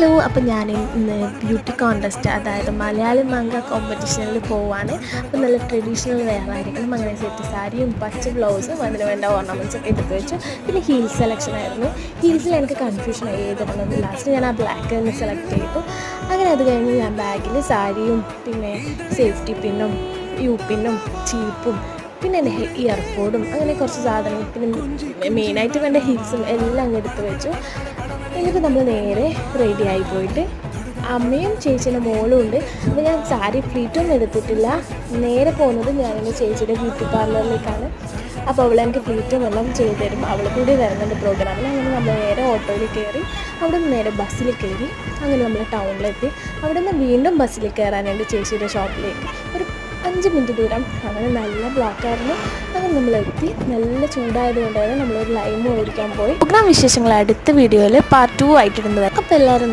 Hello, അപ്പോൾ ഞാൻ ഇന്ന് ബ്യൂട്ടി കോൺടെസ്റ്റ്, അതായത് മലയാളം മാങ്ക കോമ്പറ്റീഷനിൽ പോവാണ്. അപ്പോൾ നല്ല ട്രഡീഷണൽ വെയർ ആയിരിക്കണം. അങ്ങനെ സെറ്റ് സാരിയും പച്ച ബ്ലൗസും അതിന് വേണ്ട ഓർണമെൻറ്റ്സ് ഒക്കെ എടുത്ത് വെച്ചു. പിന്നെ ഹീൽസ് സെലക്ഷൻ ആയിരുന്നു. ഹീൽസിൽ എനിക്ക് കൺഫ്യൂഷനായി ഏതിടണം. ലാസ്റ്റ് ഞാൻ ആ ബ്ലാക്ക് തന്നെ സെലക്ട് ചെയ്തു. അങ്ങനെ അത് കഴിഞ്ഞ് ഞാൻ ബാഗിൽ സാരിയും പിന്നെ സേഫ്റ്റി പിന്നും യു പിന്നും ചീപ്പും പിന്നെ എൻ്റെ ഇയർപോഡും അങ്ങനെ കുറച്ച് സാധനങ്ങൾ പിന്നെ മെയിനായിട്ട് വേണ്ട ഹീൽസും എല്ലാം അങ്ങ് എടുത്ത് വെച്ചു. എന്നിട്ട് നമ്മൾ നേരെ റെഡിയായി പോയിട്ട് അമ്മയും ചേച്ചീൻ്റെ മോളും ഉണ്ട്. അപ്പോൾ ഞാൻ സാരി ഫ്ലീറ്റൊന്നും എടുത്തിട്ടില്ല. നേരെ പോകുന്നത് ഞാനെൻ്റെ ചേച്ചിയുടെ ബ്യൂട്ടി പാർലറിലേക്കാണ്. അപ്പോൾ അവൾ എനിക്ക് ഫ്ലീറ്റും എല്ലാം ചെയ്തു തരും. അവൾ കൂടി വരുന്നുണ്ട് പ്രോഗ്രാമിൽ. അങ്ങനെ നമ്മൾ നേരെ ഓട്ടോയിൽ കയറി അവിടെ നിന്ന് നേരെ ബസ്സിൽ കയറി അങ്ങനെ നമ്മൾ ടൗണിലെത്തി. അവിടെ നിന്ന് വീണ്ടും ബസ്സിൽ കയറാനുണ്ട് ചേച്ചിയുടെ ഷോപ്പിലേക്ക്. ഒരു 5 മിനിറ്റ് ദൂരം. അങ്ങനെ നല്ല ബ്ലോക്കായിരുന്നു. അങ്ങനെ നമ്മളെത്തി. നല്ല ചൂടായതുകൊണ്ടാണ് നമ്മളൊരു ലൈം മേടിക്കാൻ പോയി. പ്രോഗ്രാം വിശേഷങ്ങൾ അടുത്ത വീഡിയോയിൽ പാർട്ട് 2 ആയിട്ടിടുന്നത്. അപ്പോൾ എല്ലാവരും